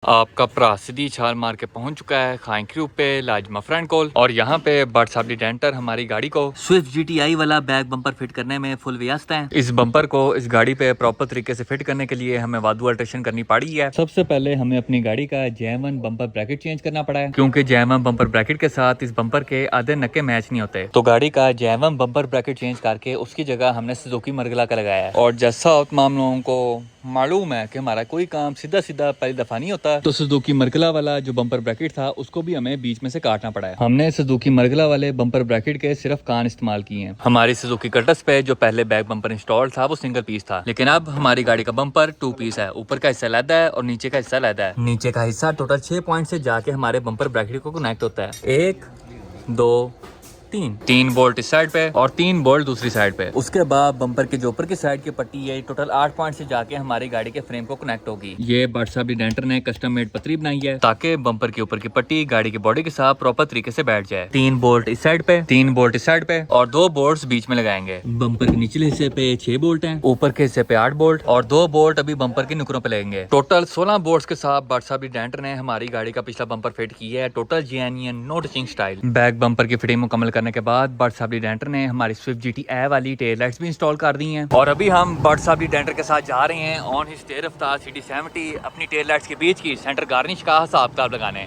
आपका भरा सीधी छाल मार के पहुंच चुका है खाइन क्रूब पे लाजमा फ्रेंड कॉल। और यहाँ पे बट साबली डेंटर हमारी गाड़ी को स्विफ्ट GTI वाला बैक बम्पर फिट करने में फुल व्यस्त है। इस बम्पर को इस गाड़ी पे प्रॉपर तरीके से फिट करने के लिए हमें वादू अल्ट्रेशन करनी पड़ी है। सबसे पहले हमें अपनी गाड़ी का JM1 बम्पर ब्रैकेट चेंज करना पड़ा है, क्योंकि JM1 बम्पर ब्रैकेट के साथ इस बम्पर के आधे नक्के मैच नहीं होते। तो गाड़ी का JM1 बम्पर ब्रैकेट चेंज करके उसकी जगह हमने सुजुकी मरगला का लगाया है। और जैसा तमाम लोगों को मालूम है कि हमारा कोई काम सीधा सीधा पहली दफा नहीं होता, तो सुजुकी मरगला वाला जो बम्पर ब्रैकेट था उसको भी हमें बीच में से काटना पड़ा है। हमने सुजुकी मरगला वाले बम्पर ब्रैकेट के सिर्फ कान इस्तेमाल किए हैं। हमारी सुजुकी कटस पे जो पहले बैक बम्पर इंस्टॉल था वो सिंगल पीस था, लेकिन अब हमारी गाड़ी का बम्पर 2 पीस है। ऊपर का हिस्सा अलग है और नीचे का हिस्सा अलग है। नीचे का हिस्सा टोटल 6 पॉइंट से जाके हमारे बम्पर ब्रैकेट को कनेक्ट होता है। 1 2 3 बोल्ट इस साइड पे और 3 बोल्ट दूसरी साइड पे। उसके बाद बम्पर के जो ऊपर की साइड की पट्टी है टोटल 8 पॉइंट से जाके हमारी गाड़ी के फ्रेम को कनेक्ट होगी। ये बट साबली डेंटर ने कस्टम मेड पतरी बनाई है ताकि बम्पर के ऊपर की पट्टी गाड़ी की बॉडी के साथ प्रॉपर तरीके से बैठ जाए। 3 बोल्ट इस साइड पे, 3 बोल्ट इस साइड पे और 2 बोल्ट बीच में लगाएंगे। बम्पर के निचले हिस्से पे 6 बोल्ट है, ऊपर के हिस्से पे 8 बोल्ट और 2 बोल्ट अभी बम्पर के नुकरों पे लगेंगे। टोटल 16 बोल्ट के साथ बट साबली डेंटर ने हमारी गाड़ी का पिछला बम्पर फिट किया है total genuine no touching style. Back bumper की फिटिंग मुकम्मल करने के बाद बट साबली डेंटर ने हमारी स्विफ्ट GTI वाली टेल लाइट्स भी इंस्टॉल कर दी हैं। और अभी हम बट साबली डेंटर के साथ जा रहे हैं ऑन हिज तेज रफ्तार CD70 अपनी टेल लाइट्स के बीच की सेंटर गार्निश का हिसाब किताब लगाने।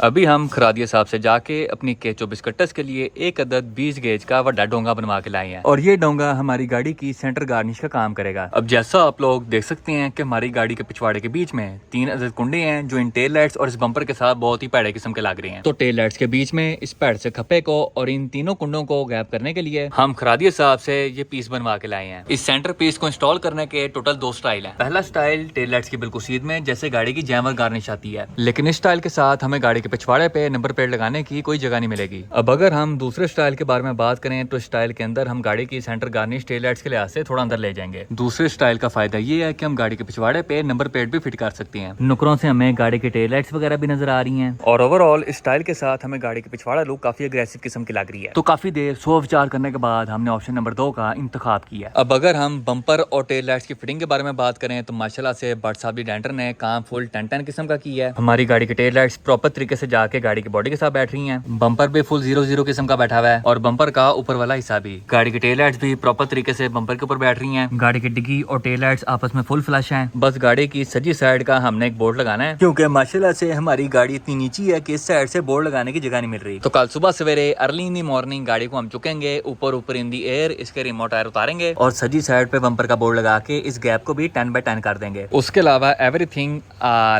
अभी हम खरादिया साहब से जाके अपनी K24 कट्टस के लिए एक अदद 20 गेज का बड़ा डोंगा बनवा के लाए हैं और ये डोंगा हमारी गाड़ी की सेंटर गार्निश का काम करेगा। अब जैसा आप लोग देख सकते हैं कि हमारी गाड़ी के पिछवाड़े के बीच में 3 अदद कुंडे हैं जो इन टेल लाइट्स और इस बम्पर के साथ बहुत ही पैड़े किस्म के लग रहे हैं। तो टेल लाइट्स के बीच में इस पैड से खप्पे को और इन तीनों कुंडों को गैप करने के लिए हम खरादिया साहब से ये पीस बनवा के लाए हैं। इस सेंटर पीस को इंस्टॉल करने के टोटल 2 स्टाइल है। पहला स्टाइल टेल लाइट्स की बिल्कुल सीध में जैसे गाड़ी की जैमर गार्निश आती है, लेकिन इस स्टाइल के साथ हमें गाड़ी के पिछवाड़े पे नंबर प्लेट लगाने की कोई जगह नहीं मिलेगी। अब अगर हम दूसरे स्टाइल के बारे में बात करें तो स्टाइल के अंदर हम गाड़ी की सेंटर गार्निश टेल लाइट्स के लिहाज से थोड़ा अंदर ले जाएंगे। दूसरे स्टाइल का फायदा ये है कि हम गाड़ी के पिछवाड़े पे नंबर प्लेट भी फिट कर सकते हैं। नुकरों से हमें गाड़ी की टेल लाइट्स वगैरह भी नजर आ रही हैं और ओवरऑल इस स्टाइल के साथ हमें गाड़ी के पिछवाड़ा लुक काफी अग्रेसिव किस्म की लग रही है। तो काफी देर सोच विचार करने के बाद हमने ऑप्शन नंबर 2 का इंतखाब किया। अब अगर हम बम्पर और टेल लाइट्स की फिटिंग के बारे में बात करें तो माशाल्लाह से बट साबली डेंटर ने काम फुल 10-10 किस्म का किया है। हमारी गाड़ी की टेल लाइट्स प्रॉपर तरीके से जाके गाड़ी की बॉडी के साथ बैठ रही हैं। बम्पर भी फुल 0-0 किस्म का बैठा हुआ है और बम्पर का ऊपर वाला हिस्सा भी। गाड़ी की टेल लाइट्स भी प्रॉपर तरीके से बम्पर के ऊपर बैठ रही हैं। गाड़ी की डिग्गी और टेल लाइट्स आपस में फुल फ्लश हैं। बस गाड़ी की सजी साइड का हमने एक बोर्ड लगाना है, क्योंकि माशाल्लाह से हमारी गाड़ी इतनी नीची है कि इस साइड से बोर्ड लगाने की जगह नहीं मिल रही। तो कल सुबह सवेरे अर्ली इन दी मॉर्निंग गाड़ी को हम चुकेंगे ऊपर इन दी एयर, इसके रिमोट टायर उतारेंगे और सजी साइड पे बम्पर का बोर्ड लगा के इस गैप को भी 10x10 कर देंगे। उसके अलावा एवरीथिंग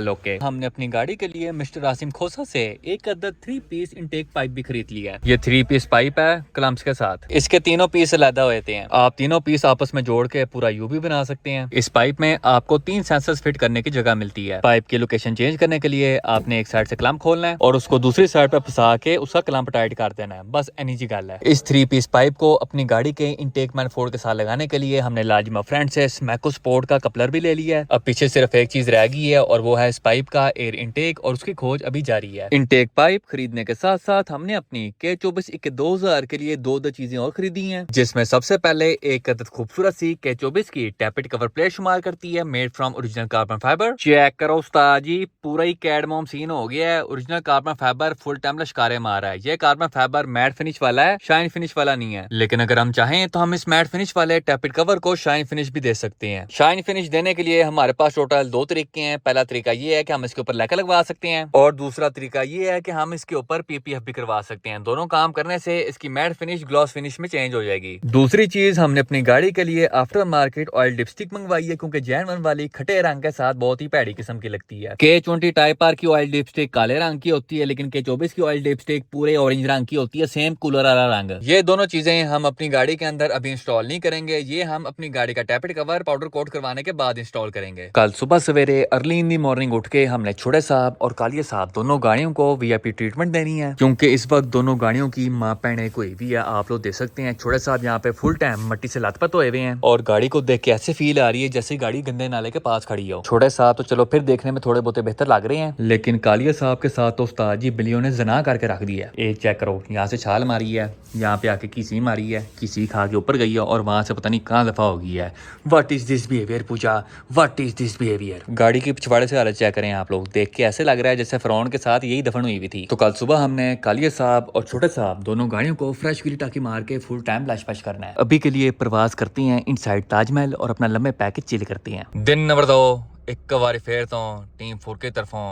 ओके। हमने अपनी गाड़ी के लिए मिस्टर आसिम खोसा से एक अदद 3 पीस इनटेक पाइप भी खरीद लिया है। ये 3 पीस पाइप है क्लम्प्स के साथ। इसके तीनों पीस अलग होते हैं। आप तीनों पीस आपस में जोड़ के पूरा यू भी बना सकते हैं। इस पाइप में आपको 3 सेंसर्स फिट करने की जगह मिलती है। पाइप की लोकेशन चेंज करने के लिए आपने एक साइड से क्लम्प खोलना है और उसको दूसरी साइड पे फंसा के उसका क्लम्प टाइट कर देना है। बस एनी जी गल है। इस 3 पीस पाइप को अपनी गाड़ी के इनटेक मैनिफोल्ड के साथ लगाने के लिए हमने लाजमा फ्रेंड से स्मैको स्पोर्ट का कपलर भी ले लिया है। अब पीछे सिर्फ एक चीज रह गई है और वो है इस पाइप का एयर इनटेक और उसकी खोज अभी जारी है। इनटेक पाइप खरीदने के साथ साथ हमने अपनी K24 2000 के लिए 2 चीजें और खरीदी हैं, जिसमें सबसे पहले एक अदद खूबसूरत सी K24 की टैपेट कवर प्लेट शुमार करती है made from original carbon fibre. Check करो उस्ताद जी, पूरा ही कैडमोम सीन हो गया है। Original carbon fibre full time लश्कारे मार रहा है। ये कार्बन फाइबर मैट फिनिश वाला है, शाइन फिनिश वाला नहीं है। लेकिन अगर हम चाहें तो हम इस मैट फिनिश वाले टैपेट कवर को शाइन फिनिश भी दे सकते हैं। शाइन फिनिश देने के लिए हमारे पास टोटल 2 तरीके हैं। पहला तरीका ये है कि हम इसके ऊपर लैका लगवा सकते हैं और दूसरा तरीका ये है कि हम इसके ऊपर PPF भी करवा सकते हैं। दोनों काम करने से इसकी मैट फिनिश ग्लॉस फिनिश में चेंज हो जाएगी। दूसरी चीज हमने अपनी गाड़ी के लिए आफ्टर मार्केट ऑयल डिपस्टिक मंगवाई है, क्योंकि जेन्युइन वाली खटे रंग के साथ बहुत ही पैड़ी किस्म की लगती है। K20 टाइप आर की ऑयल डिपस्टिक काले रंग की होती है, लेकिन K24 की ऑयल डिपस्टिक पूरे ऑरेंज रंग की होती है, सेम कूलर वाला रंग। ये दोनों चीजें हम अपनी गाड़ी के अंदर अभी इंस्टॉल नहीं करेंगे। ये हम अपनी गाड़ी का टैपेट कवर पाउडर कोट करवाने के बाद इंस्टॉल करेंगे। कल सुबह सवेरे अर्ली इन दी मॉर्निंग उठ के हमने छोटे साहब और कालिया साहब दोनों गाड़ी गाड़ियों को वीआईपी ट्रीटमेंट देनी है, क्योंकि इस वक्त दोनों गाड़ियों की माँ पहने कोई भी है। आप लोग देख सकते हैं छोटे साहब यहाँ पे फुल टाइम मट्टी से लथपथ हुए हैं और गाड़ी को देख के ऐसे फील आ रही है जैसे गाड़ी गंदे नाले के पास खड़ी हो। छोटे साहब तो चलो फिर देखने में थोड़े बहुत बेहतर लग रहे हैं, लेकिन कालिया साहब के साथ तो उस्ताद जी बिल्लियों ने जना करके रख दिया। ये चेक करो, यहाँ से छाल मारी है, यहाँ पे आके किसी मारी है, किसी खा के ऊपर गई है और वहां से पता नहीं कहाँ दफा हो गई है। व्हाट इज दिस बिहेवियर पूछा, व्हाट इज दिस बिहेवियर। गाड़ी की पिछवाड़े से हालत चेक करें आप लोग, देख के ऐसे लग रहा है जैसे फिरौन के साथ यही दफन हुई थी। तो कल सुबह हमने कालिया साहब और छोटे साहब दोनों गाड़ियों को फ्रेश गिली टाकी मार के फुल टाइम लश पश करना है। अभी के लिए प्रवास करती हैं इनसाइड ताजमहल और अपना लंबे पैकेज चिल करती हैं। दिन नंबर 2 एक बार फिर तो टीम 4 की तरफों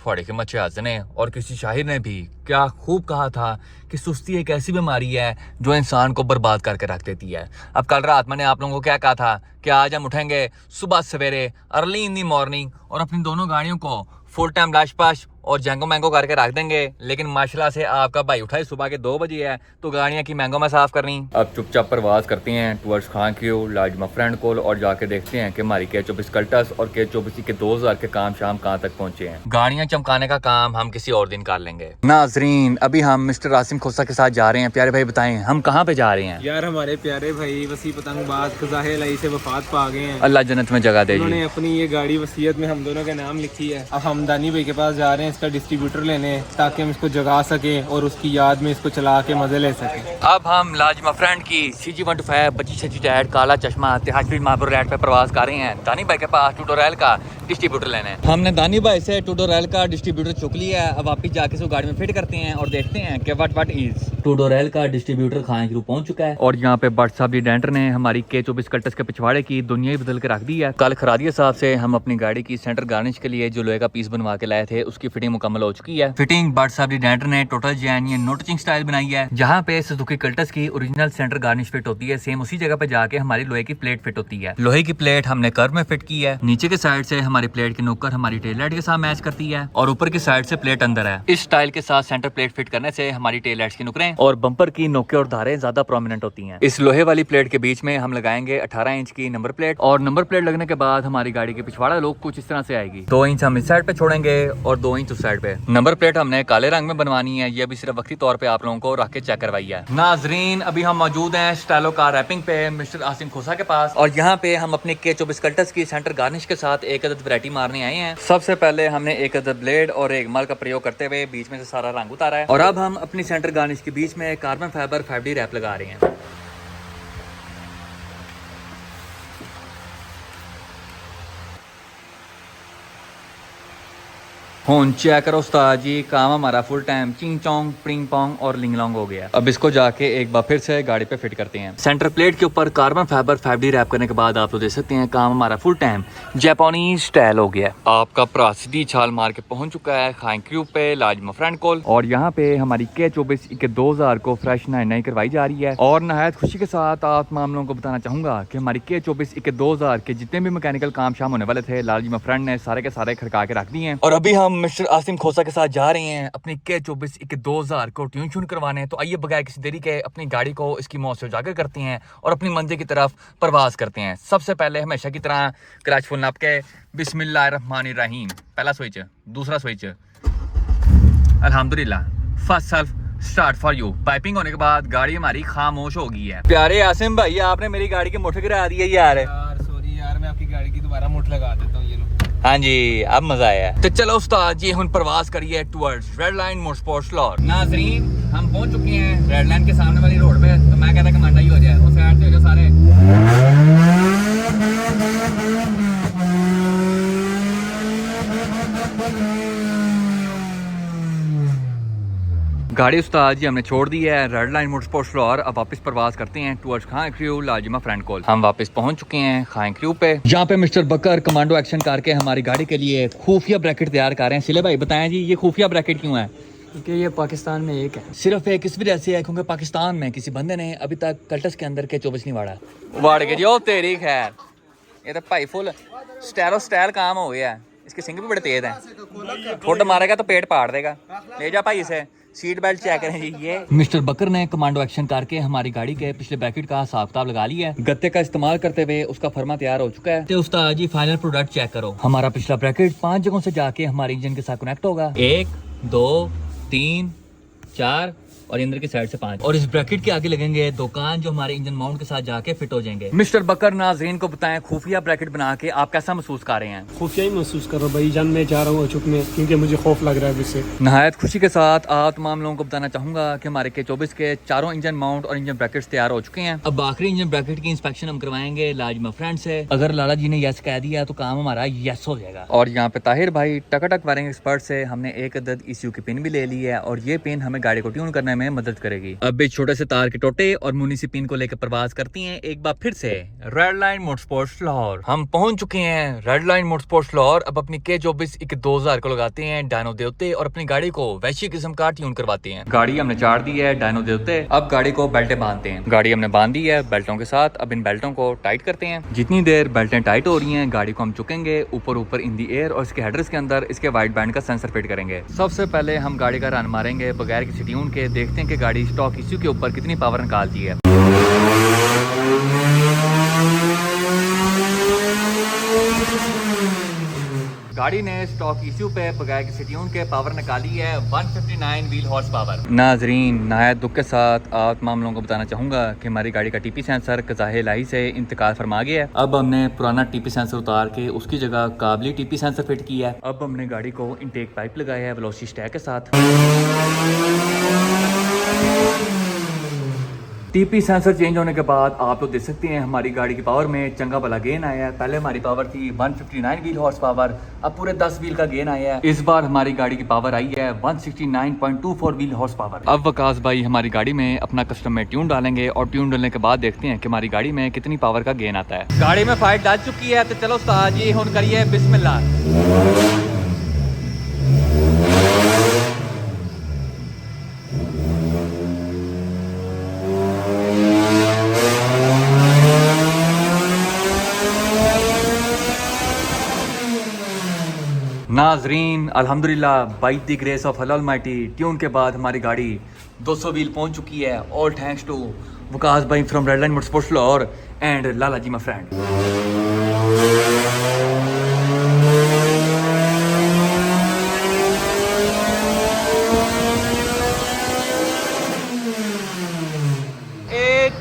थोड़ी कीमत हाजिर ने और किसी शाहिर ने भी क्या खूब कहा था कि सुस्ती एक ऐसी बीमारी है जो इंसान को बर्बाद करके रख देती है। अब कल रात मैंने आप लोगों को क्या कहा था कि आज हम उठेंगे सुबह सवेरे अर्ली इन दी मॉर्निंग और अपनी दोनों गाड़ियों को फुल टाइम लाश पाश और जंगो मैंगो करके रख देंगे। लेकिन माशाल्लाह से आपका भाई उठा ही सुबह के 2 बजे है तो गाड़ियां की मैंगो में साफ करनी। अब चुपचाप परवास करते हैं टुवर्ड्स खान क्यू लाजमा फ्रेंड कोल और जाके देखते हैं कि हमारी K24 कल्टस और K24 के 2000 के काम शाम कहाँ तक पहुंचे हैं। गाड़ियां चमकाने का काम हम किसी और दिन कर लेंगे। नाजरीन अभी हम मिस्टर आसिम खोसा के साथ जा रहे हैं। प्यारे भाई बताएं हम कहाँ पे जा रहे हैं? यार हमारे प्यारे भाई वसी पतंगबाज ख़ज़ाए इलाही से वफात पा गए हैं। अल्लाह जन्नत में जगह दे। उन्होंने अपनी ये गाड़ी वसीयत में हम दोनों के नाम लिखी है। अब हम दानी भाई के पास जा रहे हैं इसका डिस्ट्रीब्यूटर लेने ताकि हम इसको जगा सकें और उसकी याद में इसको चला के मजे ले सकें। अब हम लाजमा फ्रेंड की CG125 25 सची टैड काला चश्मा तिहाज महापुर रेड पे प्रवास कर रहे हैं दानी भाई के पास ट्यूटोरियल का डिस्ट्रीब्यूटर लेने। हमने दानी भाई से ट्यूटोरियल का डिस्ट्रीब्यूटर चुक लिया है। अब वापिस जाके उसको गाड़ी में फिट करते हैं और देखते हैं कि व्हाट इज ट्यूटोरियल का डिस्ट्रीब्यूटर खान की पहुंच चुका है। और यहाँ पे बट साहब दी डेंटर ने हमारी K24 कल्टस के पिछवाड़े की दुनिया ही बदल के रख दी है। कल खरादिया साहब से हम अपनी गाड़ी की सेंटर गार्निश के लिए जो लोहे का पीस बनवा के लाए थे उसकी फिटिंग मुकम्मल हो चुकी है। फिटिंग बट साहब दी डेंटर ने टोटल जैनियन नो टचिंग स्टाइल बनाई है। जहाँ पे सुजुकी कल्टस की ओरिजिनल सेंटर गार्निश फिट होती है सेम उसी जगह पे जाके हमारी लोहे की प्लेट फिट होती है। लोहे की प्लेट हमने कर्व में फिट की है। नीचे के साइड से हमारी प्लेट की नुक्कर हमारी टेल लाइट के साथ मैच करती है और ऊपर की साइड से प्लेट अंदर है। इस स्टाइल के साथ सेंटर प्लेट फिट करने से हमारी टेल लाइट्स की नुकरें और बम्पर की नोके और धारें ज्यादा प्रोमिनेंट होती हैं। इस लोहे वाली प्लेट के बीच में हम लगाएंगे 18 इंच की नंबर प्लेट और नंबर प्लेट लगने के बाद हमारी गाड़ी के पिछवाड़ा लुक कुछ इस तरह से आएगी। 2 इंच हम इस साइड पे छोड़ेंगे और 2 इंच उस साइड पे। नंबर प्लेट हमने काले रंग में बनवानी है। ये भी सिर्फ वक्ती तौर पे आप लोगों को रख के चेक करवाई है। नाजरीन अभी हम मौजूद हैं स्टाइलो कार रैपिंग पे मिस्टर आसिम खोसा के पास और यहाँ पे हम अपने K24 कल्टस की सेंटर गार्निश के साथ एक अदद वैरायटी मारने आए हैं। सबसे पहले हमने एक अदद ब्लेड और एक मल का प्रयोग करते हुए बीच में से सारा रंग उतारा है और अब हम अपनी सेंटर गार्निश के बीच में कार्बन फाइबर 5D रैप लगा रहे हैं। होन चेक करो उस्ताद जी काम हमारा फुल टाइम चिंग चोंग प्रिंग पोंग और लिंग लोंग हो गया। अब इसको जाके एक बार फिर से गाड़ी पे फिट करते हैं। सेंटर प्लेट के ऊपर कार्बन फाइबर 5D रैप करने के बाद आप लोग देख सकते हैं काम हमारा फुल टाइम जापानी स्टाइल हो गया। आपका प्रासिडी छाल मार के पहुंच चुका है खान क्यूब पे लाजमा फ्रेंड कोल और यहाँ पे हमारी K24 के 2000 को फ्रेश नई करवाई जा रही है। और नहायत खुशी के साथ आप मामलों को बताना चाहूंगा कि हमारी K24 के 2000 के जितने भी मैकेनिकल काम शाम होने वाले थे लाजमा फ्रेंड ने सारे के सारे खड़का के रख दिए हैं। और अभी हम मिस्टर आसिम खोसा के साथ जा रहे हैं अपनी K24 के 2000 को ट्यून करवाने। तो आइए बगैर किसी देरी के अपनी गाड़ी को इसकी मौत से उजागर करते हैं और अपनी मंजिल की तरफ परवास करते हैं। सबसे पहले हमेशा की तरह क्रैच फुल नाप के बिस्मिल्लाहिर्रहमानिर्रहीम। पहला स्विच, दूसरा स्विच, अल्हम्दुलिल्लाह, first self start for you. Piping होने के बाद गाड़ी हमारी खामोश हो गई है। प्यारे आसिम भाई आपने मेरी गाड़ी की मोटर गिरा दी है यार सॉरी यार मैं आपकी गाड़ी की दोबारा मोटर लगा देता हूँ। ये लो। हाँ जी अब मजा आया। तो चलो उस्ताद जी हम प्रवास करिए towards red Line motorsports floor. नाजरीन हम पहुंच चुके हैं रेड लाइन के सामने वाली रोड पे। तो मैं कहता कमांडा ही हो जाए उस साइड से हो जाए सारे। गाड़ी उस्ताद जी हमने छोड़ दी है रेड लाइन मोटरस्पोर्ट्स फ्लोर। अब वापस प्रवास करते हैं टुवर्ड्स खान क्रू लाजिमा फ्रेंड कोल। हम वापस पहुंच चुके हैं खान क्रू पे जहाँ पे मिस्टर बकर कमांडो एक्शन करके हमारी गाड़ी के लिए खुफिया ब्रैकेट तैयार कर रहे हैं। सिले भाई बताएं जी ये खुफिया ब्रैकेट क्यों है? क्योंकि ये पाकिस्तान में एक है। सिर्फ एक इस वजह से है क्योंकि पाकिस्तान में किसी बंदे ने अभी तक कल्टस के अंदर K24 नहीं वाड़ा के जो तेरी खैर। ये तो भाई फुल स्टाइल काम हो गया। इसके सिंग भी बड़े तेज हैं। फुट मारेगा तो पेट फाड़ देगा। ले जा भाई इसे। सीट बेल्ट चेक करें जी। ये मिस्टर बकर ने कमांडो एक्शन करके हमारी गाड़ी के पिछले ब्रैकेट का हिसाब किताब लगा लिया है। गत्ते का इस्तेमाल करते हुए उसका फर्मा तैयार हो चुका है। तो उस्ताद जी फाइनल प्रोडक्ट चेक करो। हमारा पिछला ब्रैकेट 5 जगहों से जाके हमारे इंजन के साथ कनेक्ट होगा। 1 2 3 4 और अंदर की साइड से 5 और इस ब्रैकेट के आगे लगेंगे दो कान जो हमारे इंजन माउंट के साथ जाके फिट हो जाएंगे। मिस्टर बकर नाज़रीन को बताएं, खुफिया ब्रैकेट बना के आप कैसा महसूस कर रहे हैं? खुफिया ही महसूस कर रहा हूँ भाई जान, मैं जा रहा हूँ चुप में क्योंकि मुझे खौफ लग रहा है इससे। नहायत खुशी के साथ आप तमाम लोगों को बताना चाहूंगा कि हमारे K24 के चारों इंजन माउंट और इंजन ब्रैकेट्स तैयार हो चुके हैं। अब आखिरी इंजन ब्रैकेट की इंस्पेक्शन हम करवाएंगे लाजिमा फ्रेंड से। अगर लाला जी ने यस कह दिया तो काम हमारा यस हो जाएगा। और यहाँ पे ताहिर भाई टकाटक वायरिंग एक्सपर्ट से हमने एक अदद ECU की पिन भी ले ली है और ये पिन हमें गाड़ी को ट्यून करने में मदद करेगी। अब भी छोटे से तार के टोटे और मुनी सी पिन को लेकर प्रवास करती हैं एक बार फिर से रेड लाइन मोटरस्पोर्ट्स लाहौर। हम पहुंच चुके हैं रेड लाइन मोटरस्पोर्ट्स लाहौर। अब अपनी K24 2000 को लगाते हैं डायनो देवते और अपनी गाड़ी को वैसी किस्म का ट्यून करवाते हैं। गाड़ी हमने चाड़ दी है डायनो देवते। अब गाड़ी को बेल्टें बांधते हैं। गाड़ी हमने बांध दी है बेल्टों के साथ। अब इन बेल्टों को टाइट करते हैं। जितनी देर बेल्टें टाइट हो रही हैं गाड़ी को हम चुकेंगे ऊपर इन दी एयर और इसके हेडर्स के अंदर इसके वाइट बैंड का सेंसर फिट करेंगे। सबसे पहले हम गाड़ी का रन मारेंगे बगैर किसी ट्यून के, देखते हैं कि गाड़ी स्टॉक ECU के ऊपर कितनी पावर निकालती है। गाड़ी ने स्टॉक ECU पे बगैर किसी ट्यून के पावर निकाली है 159 व्हील हॉर्स पावर। नाजरीन नहायत दुख के साथ आप तमाम लोगों को बताना चाहूंगा कि हमारी गाड़ी का TP सेंसर कज़ाहे इलाही से इंतकाल फरमा गया है। अब हमने पुराना TP सेंसर उतार के उसकी जगह काबली TP सेंसर फिट किया है। अब हमने गाड़ी को इनटेक पाइप लगाया है वेलोसिटी स्टैक के साथ। TP सेंसर चेंज होने के बाद आप लोग देख सकते हैं हमारी गाड़ी की पावर में चंगा भला गेन आया है। पहले हमारी पावर थी 159 व्हील हॉर्स पावर, अब पूरे 10 व्हील का गेन आया है। इस बार हमारी गाड़ी की पावर आई है 169.24 व्हील हॉर्स पावर। अब वकास भाई हमारी गाड़ी में अपना कस्टम में ट्यून डालेंगे और ट्यून डालने के बाद देखते हैं कि हमारी गाड़ी में कितनी पावर का गेन आता है। गाड़ी में फाइट डाल चुकी है तो चलो उस्ताद जी हुन करिए बिस्मिल्लाह। नाजरीन अल्हम्दुलिल्लाह by the grace of Allah Almighty tune के बाद हमारी गाड़ी 200 व्हील पहुंच चुकी है। ऑल थैंक्स टू वकास भाई from Red Line Motorsports Lahore and Lala ji my friend.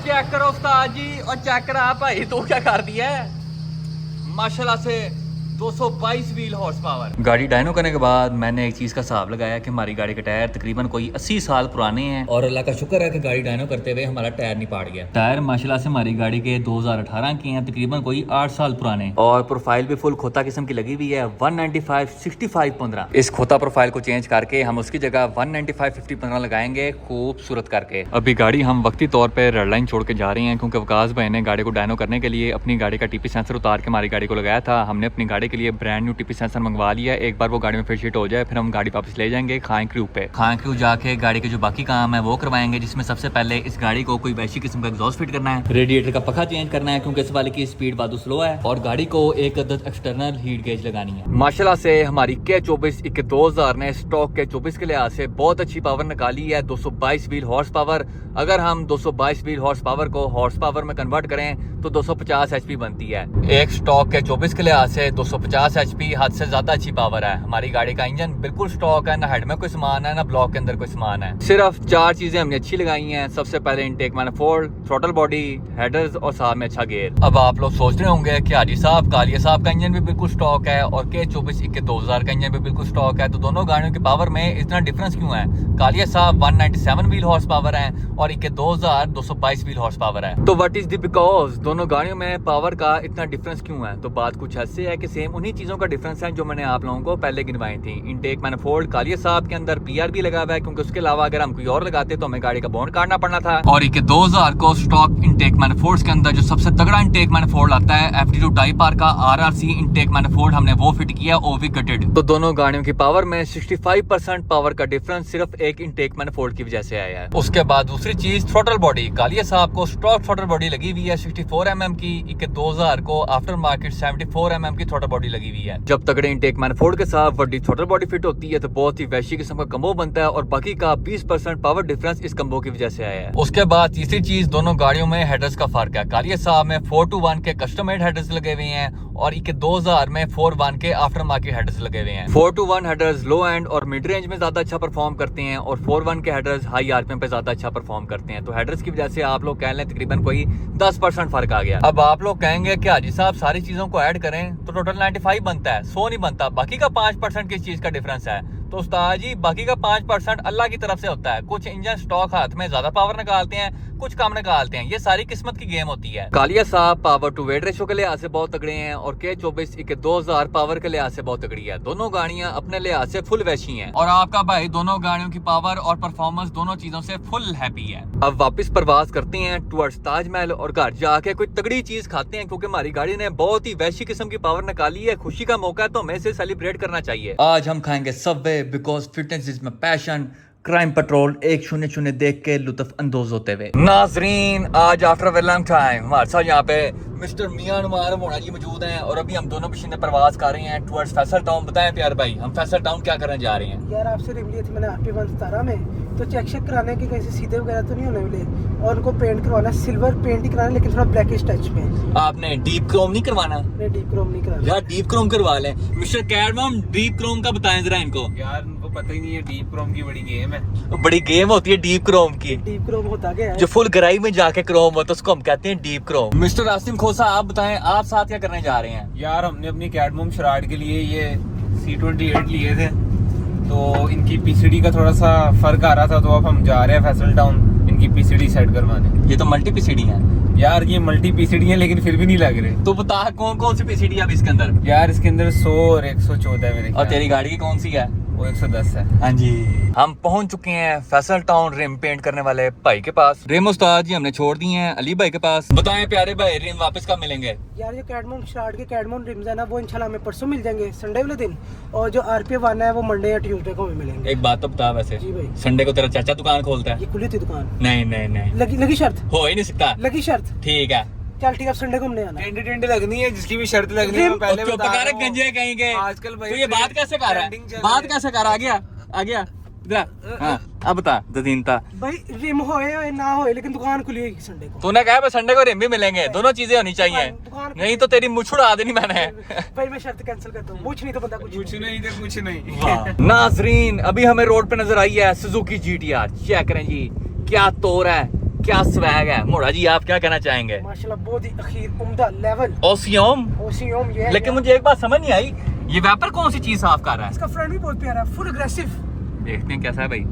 Check करो उस्ताद जी और चेक करा भाई तू क्या कर दिया है माशाल्लाह से 222 व्हील हॉर्स पावर। गाड़ी डायनो करने के बाद मैंने एक चीज का हिसाब लगाया कि हमारी गाड़ी के टायर तकरीबन कोई 80 साल पुराने हैं और अल्लाह का शुक्र है कि गाड़ी डायनो करते हुए हमारा टायर नहीं पाट गया। टायर माशाल्लाह से हमारी गाड़ी के 2018 के हैं, तकरीबन कोई 8 साल पुराने और प्रोफाइल भी फुल खोता किस्म की लगी हुई है 195/65/15। इस खोता प्रोफाइल को चेंज करके हम उसकी जगह 195/50/15 लगाएंगे खूबसूरत करके। अभी गाड़ी हम वक्ती तौर पर रेड लाइन छोड़ के जा रही है क्योंकि वकास भाई ने गाड़ी को डायनो करने के लिए अपनी गाड़ी का TP सेंसर उतार के हमारी गाड़ी को लगाया था। हमने अपनी गाड़ी के लिए ब्रांड न्यू TP सेंसर मंगवा लिया। एक बार वो गाड़ी में फिट शिट हो जाए फिर हम गाड़ी वापस ले जाएंगे खान क्रू पे। खान क्रू जाके गाड़ी के जो बाकी काम है वो करवाएंगे, जिसमें सबसे पहले इस गाड़ी को कोई वैसी किस्म का एग्जॉस्ट फिट करना है, रेडिएटर का पखा चेंज करना है क्योंकि इस वाले की स्पीड बहुत स्लो है और गाड़ी को एक अदद एक्सटर्नल हीट गेज लगानी है। माशाल्लाह से हमारी K24 2000 ने स्टॉक K24 के लिहाज से बहुत अच्छी पावर निकाली है 222 व्हील हॉर्स पावर। अगर हम 222 व्हील हॉर्स पावर को हॉर्स पावर में कन्वर्ट करें तो 250 HP बनती है। एक स्टॉक K24 के लिहाज से 250 HP हद से ज्यादा अच्छी पावर है। हमारी गाड़ी का इंजन बिल्कुल स्टॉक है, ना हेड में कोई सामान है ना ब्लॉक के अंदर कोई सामान है। सिर्फ 4 चीजें हमने अच्छी लगाई हैं। सबसे पहले intake manifold, throttle body, headers और साथ में अच्छा गियर। अब आप लोग सोच रहे होंगे कि हाजी साहब कालिया साहब का इंजन भी बिल्कुल स्टॉक है और K24 2000 का इंजन भी बिल्कुल स्टॉक है, तो दोनों गाड़ियों की पावर में इतना डिफरेंस क्यों है? कालिया साहब 197 व्हील हॉर्स पावर है और 2000 222 व्हील हॉर्स पावर है। तो व्हाट इज द बिकॉज दोनों गाड़ियों में पावर का इतना डिफरेंस क्यों है? तो बात कुछ ऐसे है कि सेम उन्हीं चीजों का डिफरेंस है जो मैंने आप लोगों को पहले गिनवाई थी। इनटेक मैनिफोल्ड कालिया साहब के अंदर PRB लगा हुआ है क्योंकि उसके अलावा अगर हम कोई और लगाते तो हमें गाड़ी का बॉन्ड काटना पड़ना था। और 2000 को स्टॉक इनटेक मैनिफोल्ड के अंदर जो सबसे तगड़ा इनटेक मैनिफोल्ड आता है FD2 टाइपार का RRC इनटेक मैनिफोल्ड हमने वो फिट किया OV गटेड। तो दोनों गाड़ियों की पावर में 65% पावर का डिफरेंस सिर्फ एक इनटेक मैनिफोल्ड की वजह से आया है। उसके बाद दूसरी चीज थ्रोटल बॉडी। कालिया साहब को स्टॉक थ्रोटल बॉडी लगी हुई है 64 mm की, 2000 को आफ्टर मार्केट 74 mm की थ्रोटल बॉडी लगी हुई है। जब तगड़े इनटेक मैनिफोल्ड के साथ बड़ी थ्रॉटल बॉडी फिट होती है तो बहुत ही वैशी किस्म का कम्बो बनता है और बाकी का 20% पावर डिफरेंस इस कम्बो की वजह से आया है। उसके बाद तीसरी चीज, दोनों गाड़ियों में हेडर्स का फर्क है। कालिया साहब में 421 के कस्टम मेड हेडर्स लगे हुए हैं और इनके 2000 में 41 के आफ्टर मार्केट हेडर्स लगे हुए हैं। 421 हेडर्स लो एंड और मिड रेंज में ज्यादा अच्छा परफॉर्म करते हैं और 41 के हेडर्स हाई आरपीएम पे ज्यादा अच्छा परफॉर्म करते हैं। तो हेडर्स की वजह से आप लोग कह लें तकरीबन कोई 10% फर्क आ गया। अब आप लोग कहेंगे कि हाजी साहब सारी चीजों को ऐड करें तो टोटल 95 बनता है, 100 नहीं बनता। बाकी का 5% किस चीज का डिफरेंस है? तो उस्ताद जी बाकी का 5% अल्लाह की तरफ से होता है। कुछ इंजन स्टॉक हाथ में ज्यादा पावर निकालते हैं, कुछ कम निकालते हैं। ये सारी किस्मत की गेम होती है। कालिया साहब पावर टू वेट रेशो के लिहाज से बहुत तगड़े हैं और K24 के 2000 पावर के लिहाज से बहुत तगड़ी है। दोनों गाड़ियां अपने लिहाज से फुल वैशी हैं और आपका भाई दोनों गाड़ियों की पावर और परफॉर्मेंस दोनों चीजों से फुल हैप्पी है। अब वापस प्रवास करते हैं टुवर्ड्स ताजमहल और घर जाके कोई तगड़ी चीज खाते हैं क्योंकि हमारी गाड़ी ने बहुत ही वैशी किस्म की पावर निकाली है। खुशी का मौका है तो हमें इसे सेलिब्रेट करना चाहिए। आज हम खाएंगे Subway because fitness is my passion. Crime petrol 100 देख के लुत्फ अंदोज होते हुए। नाजरीन आज आफ्टर अ लॉन्ग टाइम हमारे साथ यहाँ पे मिस्टर मियां नुमान मोना जी मौजूद हैं और अभी हम दोनों मशीनें प्रवास कर रहे हैं टुवर्ड्स फैसल टाउन। बताएं प्यार भाई हम फैसल टाउन क्या करने जा रहे हैं? यार आपसे रिव्यू थी मैंने RP 117 में तो चेक कराने के कहीं से सीधे वगैरह तो नहीं होने वाले और उनको पेंट करवाना, सिल्वर पेंट ही कराना लेकिन थोड़ा ब्लैकिश टच में। आपने डीप क्रोम नहीं करवाना? नहीं डीप क्रोम नहीं कराना यार डीप क्रोम करवा लें। मिस्टर कैडमम डीप क्रोम का बताएं जरा इनको। यार उनको पता ही नहीं है, डीप क्रोम की बड़ी गेम है। बड़ी गेम होती है डीप क्रोम की। डीप क्रोम होता क्या है? जो फुल गहराई में जाके क्रोम होता है उसको हम कहते हैं डीप क्रोम। मिस्टर आसिम खोसा आप बताएं आप साथ क्या करने जा रहे हैं? यार हमने अपनी कैडमम शराड के लिए ये C28 लिए थे तो इनकी PCD का थोड़ा सा फर्क आ रहा था तो अब हम जा रहे हैं फैसल टाउन इनकी PCD सेट करवाने। ये तो मल्टी पीसीडी है यार ये मल्टी PCD है लेकिन फिर भी नहीं लग रहे। तो बता कौन कौन सी पीसीडी है अब इसके अंदर? यार इसके अंदर 100 और 114 है मेरे और ख्याल। तेरी गाड़ी की कौन सी है? वो 110 है। हाँ जी हम पहुंच चुके हैं फैसल टाउन रिम पेंट करने वाले भाई के पास। रिम उस्ताद जी हमने छोड़ दिए हैं अली भाई के पास। बताएं प्यारे भाई रिम वापस कब मिलेंगे? यार ये कैडमोन शराड के कैडमोन रिम्स है ना वो इंशाल्लाह हमें परसों मिल जाएंगे संडे वाले दिन और जो RP 1 है वो मंडे या ट्यूसडे को हमें मिलेंगे। एक बात तो बता वैसे जी भाई। संडे को तेरा चाचा दुकान खोलता है? ये खुली थी दुकान। नहीं नहीं नहीं लगी शर्त? हो ही नहीं सकता। लगी शर्त? ठीक है चल ठीक है संडे को हमने आना। टेंडे लगनी है जिसकी भी शर्त लगनी है मैं पहले चुप बता कर रहा हूँ। गंजे कहीं के। आजकल भाई तो ये बात कैसे कर रहा है? trending चल बात रही है। कैसे कर? आ गया हाँ अब बता ददीनता। भाई रिम होए ना होए लेकिन दुकान खुली होगी संडे को। तूने कहा संडे को रिम भी मिलेंगे, दोनों चीजें होनी चाहिए। दुकान- नहीं तो तेरी मुछ उड़ा देनी मैंने। भाई मैं शर्त कैंसिल करता हूँ। मुझ नहीं तो बंदा कुछ कुछ नहीं तो कुछ नहीं। नाजरीन अभी हमें रोड पे नजर आई है सुजुकी GTR। चेक करें जी क्या तोर है, क्या स्वैग है। मोड़ा जी आप क्या कहना चाहेंगे? माशाल्लाह बहुत ही अखीर उम्दा लेवल ओसियम। ओसियम ये है। लेकिन मुझे एक बात समझ नहीं आई, ये वैपर कौन सी चीज साफ कर रहा है? इसका फ्रंट भी बहुत प्यारा है, फुल अग्रेसिव। देखते हैं कैसा है भाई।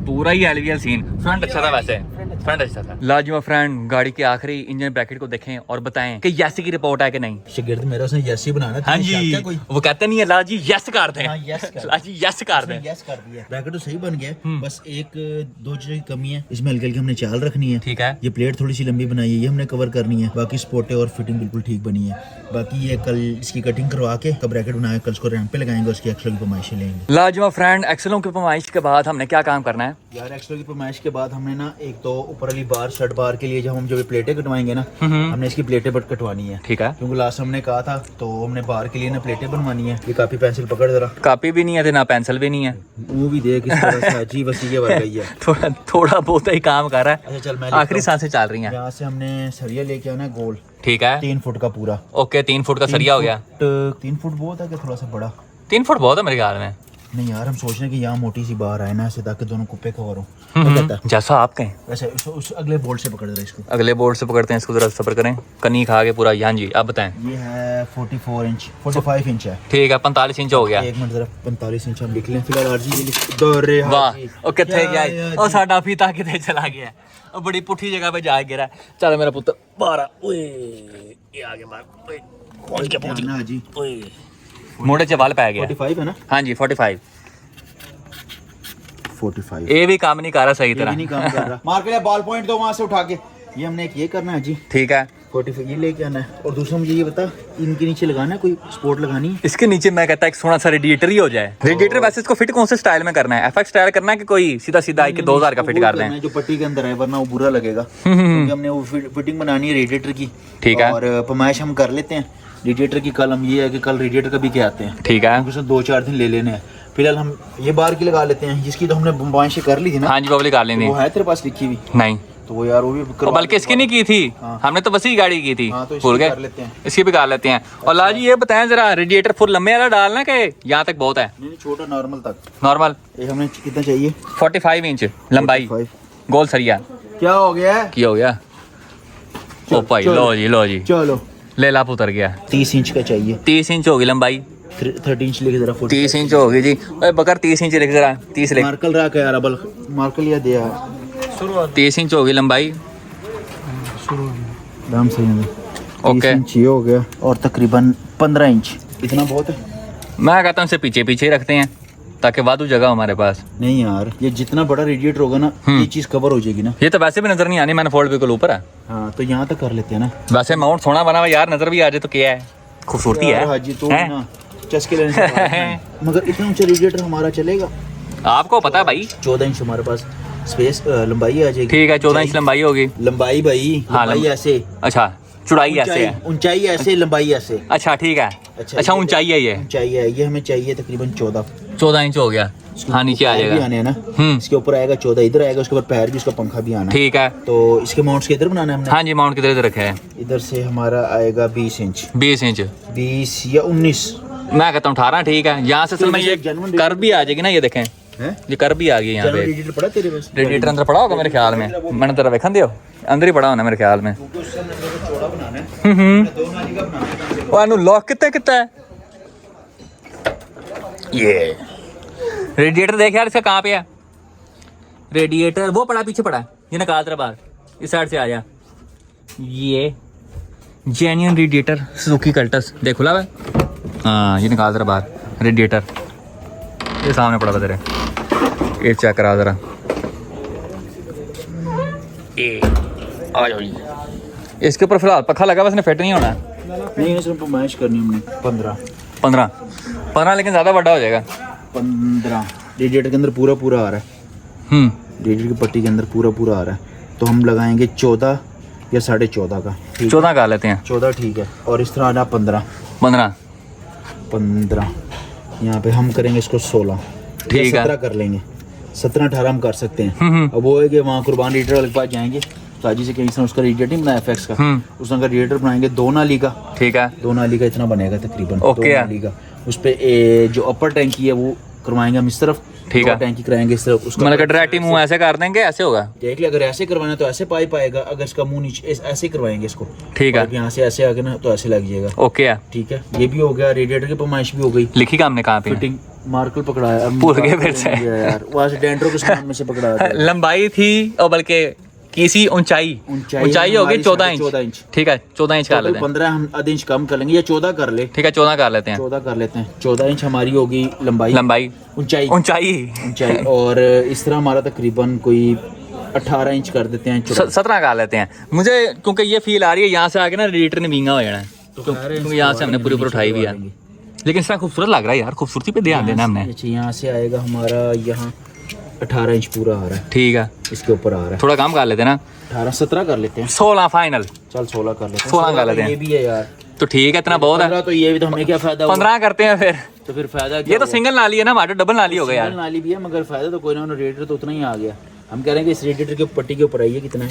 पूरा ही एलवीएल सीन। फ्रंट अच्छा था वैसे, फ्रंट अच्छा था। लाजिमा फ्रेंड गाड़ी के आखिरी इंजन ब्रैकेट को देखें और बताएं कि यस की रिपोर्ट है कि नहीं। शिगिर्द मेरा उसने यस ही बनाना। हाँ जी वो कहते नहीं है लाजी यस कर दें। हाँ, yes कर दें। लाजी यस कर दें। यस कर दिया। ब्रैकेट तो सही बन गया, बस एक दो चीजों की कमी है। इसमें हल्की हल्की हमने चाल रखनी है। ठीक है। ये प्लेट थोड़ी सी लंबी बनाई है, ये हमने कवर करनी है। बाकी स्पोर्टे और फिटिंग बिल्कुल ठीक बनी है। बाकी ये कल इसकी कटिंग करवा के ब्रैकेट बनाए कल इसको रैंप पे लगाएंगे, उसकी एक्सलो की पैमाइशें लेंगे। लाजिमा फ्रेंड एक्सलों की पैमाइश के बाद हमने क्या काम करना है? यार एक्सलो की पैमाइश के बाद हमने ना एक तो ऊपर वाली बार शर्ट बार के लिए जब हम जो प्लेटें कटवाएंगे ना हमने इसकी प्लेटें बट कटवानी है। ठीक है। क्योंकि लास्ट हमने कहा था तो हमने बार के लिए ना प्लेटें बनवानी है। ये कापी पेंसिल पकड़ जरा। कापी भी नहीं है ना पेंसिल भी नहीं है। वो भी देख इस तरह से अजीब वसीयत बन गई है। थोड़ा बहुत ही काम कर रहा है। अच्छा चल मैं आखिरी सांसें चल रही हैं। यहाँ से हमने सरिया लेके आना गोल ठीक है 3 फुट का पूरा। ओके 3 फुट का सरिया हो गया। 3 फुट बहुत है कि थोड़ा सा बड़ा? 3 फुट बहुत है मेरे ख्याल में। नहीं यार हम सोच रहे हैं कि यहाँ मोटी सी बार आए ना ऐसे ताकि दोनों कुप्पे कवर हो। तो कहता है जैसा आप कहें। वैसे उस अगले बोल्ट से पकड़ रहे इसको। अगले बोर्ड से पकड़ते हैं इसको, जरा सफर करें कनी खा के पूरा। हाँ जी आप बताएं। ये है 44 इंच 45 इंच है। ठीक है 45 इंच हो गया। एक मिनट जरा 45 इंच हम लिख लें फिलहाल। आरजी ये लिख दौरे वाह ओ किथे गया ओ साडा फीता किथे चला गया। ओ बड़ी पुठी जगह पे जा गिरा। चल मेरा पुत्र बाहर ओए ये आगे बाहर ओए पहुंच गया ना जी। ओए मोड़े च वाल पै गया। 45 है ना? हाँ जी 45 45 ये भी काम नहीं कर रहा सही ये भी तरह। नहीं काम कर रहा। मार के लिए बॉल पॉइंट दो वहां से उठा के। ये हमने एक ये करना है जी। ठीक है 45 ये लेके आना है। और दूसरा मुझे ये बता, इनके नीचे लगाना है कोई स्पोर्ट लगानी है? इसके नीचे मैं कहता है एक सोना सा रेडिएटर ही हो जाए। रेडिएटर वैसे इसको फिट कौन से स्टाइल में करना है? एफएक्स स्टाइल करना है कि कोई सीधा सीधा आई के 2000 का फिट कर दें? जो पट्टी के अंदर है, वरना वो बुरा लगेगा, क्योंकि हमने वो फिटिंग बनानी है रेडिएटर की। ठीक है। और पमाइश हम कर लेते हैं रेडिएटर की कल। हम ये है कि कल रेडिएटर का भी के आते हैं, ठीक है। क्योंकि उसमें 2-4 दिन ले लेने हैं। फिलहाल हम ये बार की लगा लेते हैं, जिसकी तो हमने पमाइश कर ली थी ना। हाँ जी, पब्लिक कर लेनी। वो है तेरे पास लिखी हुई? नहीं तो वो यार वो भी और बल्कि इसकी नहीं की थी, हमने तो बस ही गाड़ी की थी। हाँ, तो भूल इसकी कर गए, लेते हैं। इसकी भी कर लेते हैं। और लाजी ये बताएं जरा, रेडिएटर फुल लंबे वाला डालना कि यहाँ तक बहुत है? नहीं छोटा नॉर्मल तक। नॉर्मल। ये हमें कितना चाहिए? 45 इंच लंबाई, 45। गोल सरिया। क्या हो गया है? की हो गया? ओ भाई लो जी चलो ले लाप उतर गया। 30 इंच का चाहिए। 30 इंच होगी लंबाई। 30 इंच लिख जरा। 30 इंच होगी जी। ओए बकर 30 इंच लिख जरा, 30 लिख। मार्कल रहा क्या यार? अब मार्कल या दिया 30 इंच होगी लंबाई। दाम सही है। ओके। 30 इंच ये हो गया और तकरीबन 15 इंच। इतना बहुत है? मैं कहता हूँ इसे पीछे पीछे ही रखते हैं ताकि वादू जगह हमारे पास। नहीं यार, ये जितना बड़ा रेडिएटर होगा ना, ये चीज कवर हो जाएगी ना। ये तो वैसे भी नजर नहीं आनी, मैंने फोल्ड बिल्कुल ऊपर है। हाँ तो यहाँ तक कर लेते हैं ना। वैसे माउंट सोना बना हुआ यार, नजर भी आ जाए तो क्या है, खूबसूरती है। यार हाजी तो हैं? ना चस्के लेने से बात नहीं। मगर इतना ऊंचा रेडिएटर हमारा चलेगा? आपको पता है भाई। 14 इंच हमारे पास स्पेस लंबाई आ जाएगी। ठीक है, 14 इंच लंबाई होगी। लंबाई भाई, हाँ, लंबाई ऐसे, अच्छा चौड़ाई ऐसे है। ऊंचाई ऐसे, लंबाई ऐसे। अच्छा ठीक है। अच्छा ऊंचाई है ये? ऊंचाई है ये, हमें चाहिए तकरीबन 14 इंच हो गया। हाँ नीचे आ पैर भी जाएगा। आने हैं ना, इसके ऊपर आएगा 14, इधर आएगा, उसके ऊपर पैर भी, उसका पंखा भी आना है। ठीक है। तो इसके माउंट्स के इधर बनाना है हमने। हाँ जी, माउंट किधर रखे हैं? इधर से हमारा आएगा 20 इंच। 20 इंच 20 या 19। मैं कहता हूँ 18 ठीक है। यहाँ से असल में ये कर भी आ जाएगी ना, ये देखें ये कर भी आ गई यहाँ पे। रेडिएटर पड़ा तेरे पास? रेडिएटर अंदर पड़ा होगा मेरे ख्याल में, मैंने तेरा वेखन दियो अंदर ही पड़ा होना मेरे ख्याल में। चौड़ा बनाना है, 2 नाली का बनाना है। वो लॉक कितना है ये रेडिएटर? देख यार इसका कहाँ पे है रेडिएटर? वो पड़ा पीछे पड़ा है, ये निकाल तेरा बाहर, इस साइड से आ जा। ये जेन्युइन रेडिएटर सुजुकी कल्टस देख खुला हुआ है। हाँ ये निकाल तेरा बाहर रेडिएटर, ये सामने पड़ा था तेरे, ये चेक करा जरा। ये आ जाओ जी। इसके ऊपर फिलहाल पखा लगा, बस ने फिट नहीं होना। नहीं इसमें पमाइश करनी हमने 15 लेकिन ज़्यादा बड़ा हो जाएगा। 15 रेडिएटर के अंदर पूरा आ रहा है। रेडिएटर की पट्टी के अंदर पूरा आ रहा है, तो हम लगाएंगे 14 या 14.5 का। 14 का लेते हैं। 14 ठीक है। और इस तरह आना 15 यहाँ पे हम करेंगे इसको 16। ठीक है। 17 कर लेंगे, 17-18 हम कर सकते हैं। अब वो है कि वहाँ कुर्बान रेडिएटर वाले के पास जाएंगे, ताजी से कहीं से उसका रेडिएटर नहीं बनाया एफएक्स का, उसका रेडिएटर बनाएंगे 2 नाली का। ठीक है। 2 नाली का इतना बनेगा तकरीबन। ओके 2 नाली का। उस पे जो अपर टैंकी है वो करवाएंगे हम इस तरफ। ठीक है। टैंकी कराएंगे इस तरफ। उसका मतलब ड्राइटी मुंह ऐसे कर देंगे, ऐसे होगा? देख ले, अगर ऐसे करवाना तो ऐसे पाइप आएगा, अगर इसका मुंह नीचे ऐसे करवाएंगे इसको। ठीक है। यहाँ से ऐसे आगे ना तो ऐसे लग जाएगा। ओके है। ठीक है, ये भी हो गया। रेडिएटर की पमाइश भी हो गई। लिखी का हमने कहाँ पे? फिटिंग मार्कर पकड़ा है, भूल गए फिर से यार, वहाँ से डेंड्रो के सामान में से पकड़ा है। लंबाई थी और बल्कि किसी ऊंचाई होगी 14 इंच। ठीक है 14 इंच कर लेते हैं। 15 हम आधे इंच कम कर लेंगे, या 14 कर ले। ठीक है 14 कर लेते हैं। 14 कर लेते हैं। 14 इंच हमारी होगी लंबाई। ऊंचाई और इस तरह हमारा तकरीबन कोई 18 इंच कर देते हैं। 17 कर लेते हैं। मुझे क्योंकि ये फील आ रही है यहाँ से आके ना रेडिएटर ने विंगा हो जाना है, क्योंकि यहाँ से हमने पूरी उठाई हुई है, लेकिन इसका खूबसूरत लग रहा है यार, खूबसूरती पे ध्यान देना हमने। अच्छा यहाँ से आएगा हमारा, यहाँ 18 इंच पूरा आ रहा है। ठीक है, इसके ऊपर आ रहा है। थोड़ा काम कर लेते हैं ना। 17 कर लेते हैं। 16 फाइनल। चल 16 कर लेते हैं। 16 कर लेते हैं। ये भी है यार, तो ठीक है, इतना बहुत है। तो ये भी तो हमें क्या फायदा हुआ? 15 करते हैं फिर। तो फिर फायदा क्या ये तो हुआ? सिंगल नाली है ना हमारा, डबल नाली हो गया यार। सिंगल नाली भी है, मगर फायदा तो कोई ना, रेडिएटर तो उतना ही आ गया। हम कह रहे हैं कि इस रेडिएटर के पट्टी के ऊपर आइए कितना है,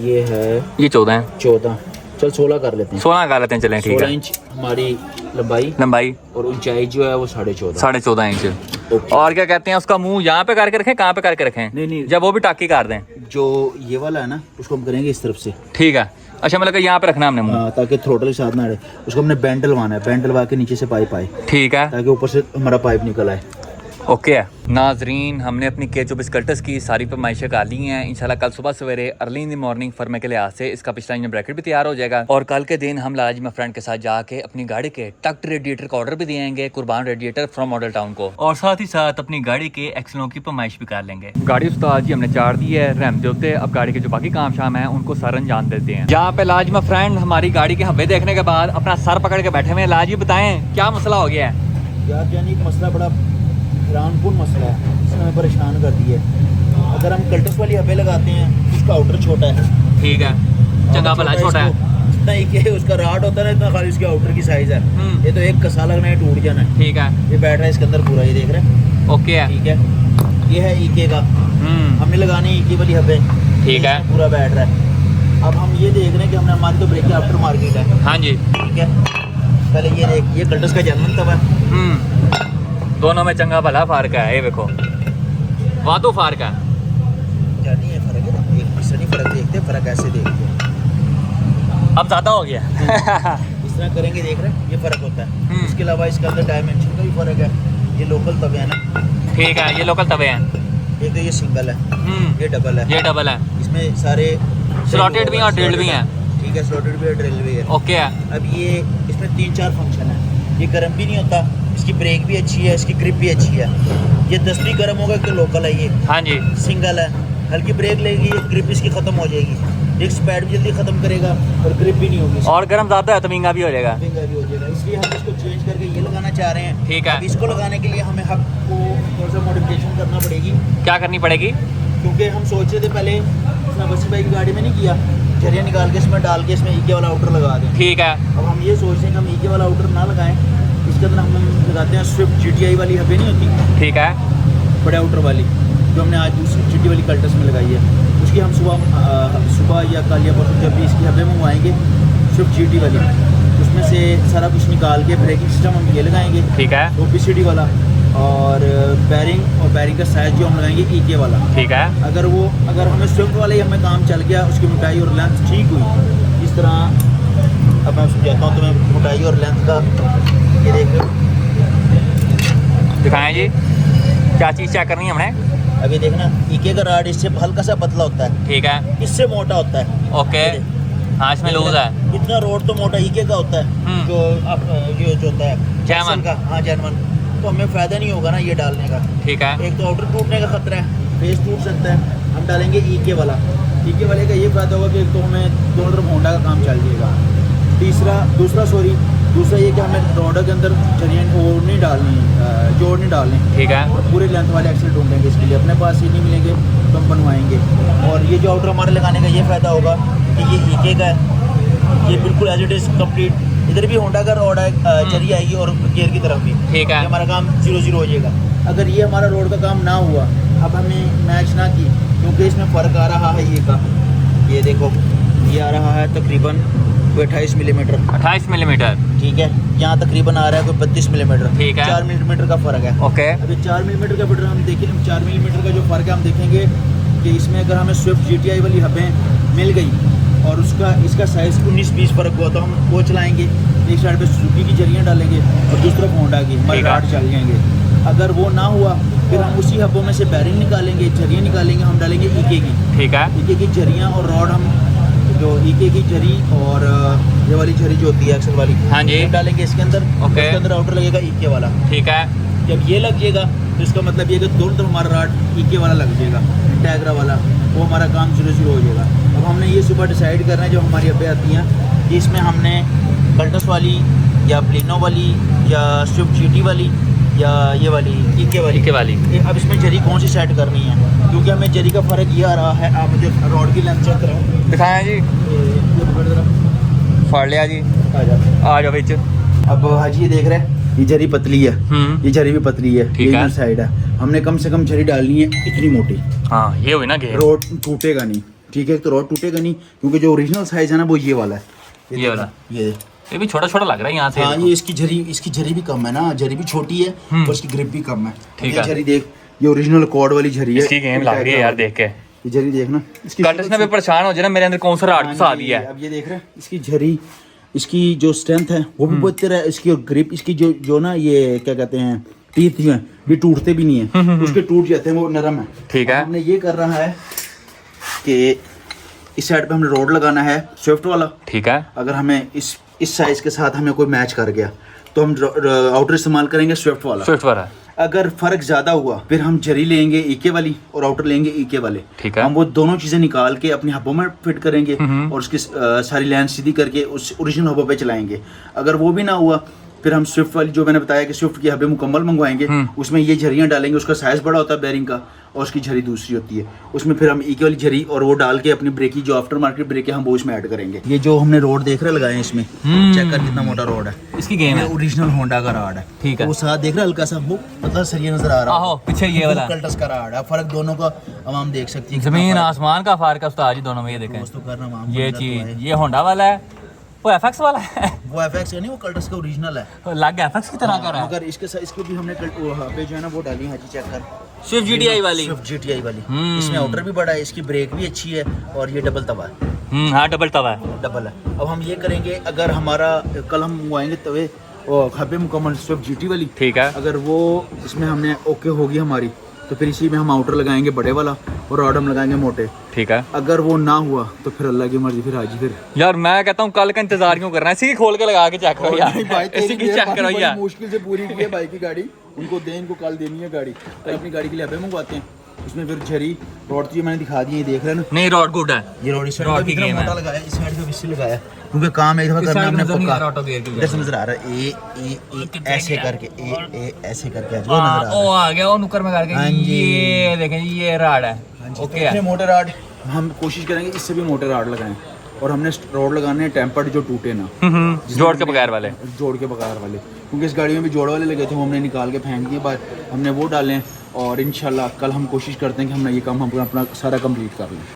ये है, ये 14 है। 14। चल 16 कर लेते हैं। 16 कर लेते हैं, चलें ठीक 16 है। इंच हमारी लंबाई और ऊंचाई जो है वो 14.5। 14.5 इंच। और क्या कहते हैं उसका मुंह यहाँ पे करके रखें, कहाँ पे करके रखें? नहीं। जब वो भी टाकी कर दें। जो ये वाला है ना, उसको हम करेंगे इस तरफ से। ठीक है। अच्छा मतलब यहाँ पे रखना हमने मुंह। हाँ, ताकि थ्रोटल के साथ ना रहे। उसको हमने बैंड डलवाना है, बैंड डलवा के नीचे से पाइप आए। ठीक है। ताकि ऊपर से हमारा पाइप निकल आए। ओके है नाजरीन, हमने अपनी केचो बिस्कटस की सारी फरमाइशें कर ली हैं। इंशाल्लाह कल सुबह सवेरे अर्ली इन द मॉर्निंग फर्मे के लिहाज से इसका पिछला इंजन ब्रैकेट भी तैयार हो जाएगा और कल के दिन हम लाजिमा फ्रेंड के साथ जाके अपनी गाड़ी के टक्ट रेडिएटर का ऑर्डर भी देंगे, कुर्बान रेडिएटर फ्रॉम मॉडल टाउन को, और साथ ही साथ अपनी गाड़ी के एक्सलों की फरमाइश भी कर लेंगे। गाड़ी उस्ताद जी हमने चार दी है रहम दे होते, अब गाड़ी के जो बाकी काम शाम है उनको सर अंजाम देते हैं। जहाँ पे लाजिमा फ्रेंड हमारी गाड़ी के हब्बे देखने के बाद अपना सर पकड़ के बैठे हुए हैं। लाजी बताएं क्या मसला हो गया है? यार जानी एक मसला बड़ा हैरानकुन मसला है, इसने हमें परेशान कर दिया है। अगर हम कल्टस वाली हबे लगाते हैं उसका आउटर छोटा है, ठीक है, चंगा भला छोटा है, जितना एक उसका राड होता है ना इतना खाली उसके आउटर की साइज है। ये तो एक कसा लगना है टूट जाना है। ठीक है, ये बैठ रहा है इसके अंदर पूरा, ये देख रहे हैं। ओके है, ठीक है, ये है ईके का, हमने लगानी है ईके वाली हबे, ठीक है, पूरा बैठ रहा है। अब हम ये देख रहे हैं कि हमने हमारी तो ब्रेक आफ्टर मार्केट है। हाँ जी, ठीक है, पहले ये देख, ये कल्टस का जर्मन तवा है। दोनों में चंगा भला फार्क है। ये देखो वादो फार्क है, जानी है फर्क है, एक परसेंट ही फर्क देखते हैं, फर्क ऐसे देखते हैं। अब ज्यादा हो गया। इस तरह करेंगे, देख रहे हैं, ये फर्क होता है। इसके अलावा इसके अंदर डायमेंशन का भी फर्क है। ये लोकल तवे है ना, ठीक है, ये लोकल तवे हैं। एक तो ये सिंगल है, ये डबल है, ये डबल है, इसमें सारे स्लॉटेड भी हैं और ड्रिल्ड भी हैं। ठीक है, स्लॉटेड भी है, ड्रिल भी है। ओके है, अब ये इसमें 3-4 फंक्शन है। ये गर्म भी नहीं होता, इसकी ब्रेक भी अच्छी है, इसकी ग्रिप भी अच्छी है। ये 10 भी गर्म होगा तो लोकल है, ये हाँ जी, सिंगल है, हल्की ब्रेक लेगी, ग्रिप इसकी खत्म हो जाएगी, डिस्क पैड भी जल्दी खत्म करेगा और ग्रिप भी नहीं होगी, और गर्म ज्यादा है तो महंगा भी हो जाएगा। महंगा भी हो जाएगा। इसलिए हम इसको चेंज करके ये लगाना चाह रहे हैं। ठीक है, अब इसको लगाने के लिए हमें हब को थोड़ा सा मॉडिफिकेशन करना पड़ेगी। क्या करनी पड़ेगी? क्योंकि हम सोच रहे थे पहले इसमें वसीम भाई की गाड़ी में नहीं किया, झरिया निकाल के इसमें डाल के इसमें ईके वाला आउटर लगा दें। ठीक है, अब हम ये सोच रहे हैं कि हम ईके वाला आउटर ना लगाएं, इसके अंदर हम लगाते हैं स्विफ्ट GTI वाली हबे नहीं होती, ठीक है, बड़े आउटर वाली, जो हमने आज दूसरी GT वाली कल्टस में लगाई है। उसकी हम सुबह या कल या परसों जब भी इसकी हबे मंगवाएंगे स्विफ्ट GT वाली, उसमें से सारा कुछ निकाल के ब्रेकिंग सिस्टम हम ये लगाएंगे, ठीक है, OPCD वाला, और बैरिंग का साइज जो हम लगाएंगे ईके वाला। ठीक है, अगर हमें स्विफ्ट वाले हमें काम चल गया, उसकी मोटाई और लेंथ ठीक हुई, इस तरह अब मैं समझाता हूँ तुम्हें मोटाई और लेंथ का। ये देख लो, दिखाएं जी, क्या चीज़ चेक करनी है हमने? अभी देखना, ईके का राड इससे हल्का सा पतला होता है, ठीक है, इससे मोटा होता है। ओके, हाँ इसमें लूज है। इतना रोड तो मोटा ईके का होता है, जो ये जो होता है जर्मन का, हाँ जर्मन, तो हमें फ़ायदा नहीं होगा ना ये डालने का। ठीक है, एक तो आउटर टूटने का खतरा है, फेस टूट सकता है। हम डालेंगे ईके वाला, ईके वाले का ये फ़ायदा होगा कि एक तो हमें दोनों तरफ होंडा का काम चल जाएगा। दूसरा ये कि हमें रोडा के अंदर चरियन और नहीं डालनी, जोड़ नहीं डालनी। ठीक है, पूरे लेंथ वाले एक्सल ढूंढेंगे इसके लिए, अपने पास ही नहीं मिलेंगे तो हम बनवाएंगे। और ये जो आउटर हमारे लगाने का ये फ़ायदा होगा कि ये ईके का है, ये बिल्कुल एज इट इज़ कम्प्लीट। इधर भी होंडा का रोड है, चरी आएगी और गियर की तरफ भी, ठीक है, हमारा काम 0-0 हो जाएगा। अगर ये हमारा रोड का काम ना हुआ, अब हमने मैच ना की, क्योंकि इसमें फ़र्क आ रहा है ये का, ये देखो ये आ रहा है तकरीबन 28 मिलीमीटर, 28 मिलीमीटर, ठीक है, यहाँ तकरीबन आ रहा है कोई 32 मिलीमीटर, ठीक है, 4 मिलीमीटर का फ़र्क है। ओके, अभी 4 मिलीमीटर का फ़र्क हम देखें, 4 मिलीमीटर का जो फ़र्क है हम देखेंगे कि इसमें अगर हमें स्विफ्ट GTI वाली हबें मिल गई और इसका साइज़ 19-20 फ़र्क हुआ तो हम वो चलाएँगे, एक साइड पे सुजुकी की जरियाँ डालेंगे और दूसरी तरफ होंडा की, हमारे राड चल जाएंगे। अगर वो ना हुआ फिर हम उसी हब्बों में से बैरिंग निकालेंगे, जरियाँ निकालेंगे, हम डालेंगे ईके की, ठीक है, ईके की जरियाँ और रॉड, हम जो ईके की जरी और ये वाली जरी जो होती है एक्सल वाली, हाँ जी, डालेंगे इसके अंदर। ओके, इसके अंदर आउटर लगेगा ईके वाला, ठीक है। जब ये लग जाएगा तो इसका मतलब ये कि दोनों तरफ हमारा राड ईके वाला लग जाएगा, टैगरा वाला, वो हमारा काम 0-0 हो जाएगा। अब हमने ये सुबह डिसाइड करना है, जो हमारी हबें आती हैं कि इसमें हमने कल्टस वाली या प्लेनो वाली या स्विफ्ट GT वाली या ये वाली ईके वाली, अब इसमें जरी कौन सी सेट करनी है, क्योंकि हमें जरी का फ़र्क ये आ रहा है। आप मुझे रॉड की लेंथ चेक कराओ, दिखाएं जी, फाड़ लिया जी, आ जाओ बिच। अब हाजी ये देख रहे हैं, ये जरी पतली है, ये जरी भी पतली है, ठीक है, साइड है, हमने कम से कम जरी डालनी है इतनी मोटी। हाँ ये हुई ना घेर, रोड टूटेगा नहीं, ठीक है, तो रोड टूटेगा नहीं, क्योंकि जो ओरिजिनल साइज है ना वो ये वाला है, ये वाला, ये भी छोटा छोटा लग रहा है यहाँ से। हाँ, ये इसकी जरी भी कम है ना, जरी भी छोटी है और इसकी ग्रिप भी कम है। ठीक ये है, जरी देख, ये ओरिजिनल कॉर्ड वाली जरी है, इसकी गेम लग रही है यार देख के। ये जरी देखना, इसकी कल्टस ने भी परेशान हो जाए ना, मेरे अंदर कौन सा राड फंसा दिया है। अब ये देख रहे हैं, इसकी जरी, इसकी जो स्ट्रेंथ है वो भी बहुत तेरा है, इसकी ग्रिप, इसकी जो ना ये क्या कहते हैं टीथ जो है ये टूटते भी नहीं है, उसके टूट जाते हैं, वो नरम है। ठीक है। हमने ये कर रहा है कि इस साइड पे हमने रोड लगाना है स्विफ्ट वाला। ठीक है। अगर हमें इस साइज के साथ हमें कोई मैच कर गया तो हम आउटर इस्तेमाल करेंगे स्विफ्ट वाला। स्विफ्ट वाला। अगर फर्क ज्यादा हुआ फिर हम जरी लेंगे ईके वाली और आउटर लेंगे ईके वाले। ठीक है। हम वो दोनों चीजें निकाल के अपने हब्बों में फिट करेंगे और उसकी सारी लाइन सीधी करके उस ओरिजिनल हब्बों पे चलाएंगे। अगर वो भी ना हुआ फिर हम स्विफ्ट वाली, जो मैंने बताया कि स्विफ्ट की हब्बे मुकम्मल मंगवाएंगे, उसमें ये झरियाँ डालेंगे। उसका साइज बड़ा होता है बेरिंग का और उसकी झरी दूसरी होती है, उसमें फिर हम ईके वाली झरी और वो डाल के अपनी ब्रेक की जो आफ्टर मार्केट ब्रेक है हम वो इसमें ऐड करेंगे। ये जो हमने रोड देख रहे लगाए हैं इसमें, चेक कर कितना मोटा रोड है। इसकी गेम है, ओरिजिनल होंडा का राड है। ठीक है। वो साथ देख रहे हल्का सा वो मतलब सरिया नजर आ रहा है, पीछे ये वाला कल्टस का राड है। फर्क दोनों का हम देख सकते हैं, जमीन आसमान का फर्क है उस्ताद जी दोनों में। ये देखें दोस्तों करना ये चीज, ये होंडा वाला है, वो एफएक्स वाला है। वो एफएक्स है नहीं, वो कल्टस का ओरिजिनल है, लग एफएक्स की तरह कर रहा है। मगर इसके साथ इसको भी हमने पे जो है ना वो डाली है, चेक कर स्विफ्ट जीटीआई वाली। स्विफ्ट जीटीआई वाली। इसमें आउटर भी बड़ा है, इसकी ब्रेक भी अच्छी है और ये डबल तवा है। हाँ डबल तवा है। डबल है। अब हम ये करेंगे, अगर हमारा कल हम मंगवाएंगे तवे और हब्बे मुकम्मल स्विफ्ट जीटी वाली, ठीक है। अगर वो इसमें हमने ओके होगी हमारी तो फिर इसी में हम आउटर लगाएंगे बड़े वाला और रॉड हम लगाएंगे मोटे। ठीक है। अगर वो ना हुआ तो फिर अल्लाह की मर्जी, फिर आज फिर यार मैं कहता हूँ कल का इंतजार क्यों करना है, इसी की खोल के लगा के चेक करो यार, इसी की चेक करो यार। मुश्किल से पूरी की है भाई की गाड़ी, उनको दें, इनको कल देनी है गाड़ी, तो अपनी गाड़ी के लिए हब्बे मंगवाते हैं। उसमें फिर झरी रॉड तो मैंने दिखा दी है, देख रहे हैं ना। नहीं रॉड गुड है, ये रॉड इस साइड रॉड का की इतना गेम है। मोटा लगाया, इस साइड का इससे लगाया क्योंकि काम एक दफा करना है हमने पक्का। इधर से नजर आ रहा है ए ऐसे करके ए ऐसे करके वो नजर आ रहा है। ओ आ गया वो नुक्कर में करके। हाँ जी। ये देखें ये राड है। ओके इतने मोटे राड हम कोशिश करेंगे इससे भी मोटे राड लगाएं और हमने रोड लगाने हैं टेम्पर्ड जो टूटे ना, जोड़ के बगैर वाले, जोड़ के बगैर वाले, क्योंकि इस गाड़ी में भी जोड़ वाले लगे थे, वो हमने निकाल के फेंक दिए, बाद हमने वो डाले हैं और इंशाल्लाह कल हम कोशिश करते हैं कि हम ये काम हम अपना सारा कंप्लीट कर लें।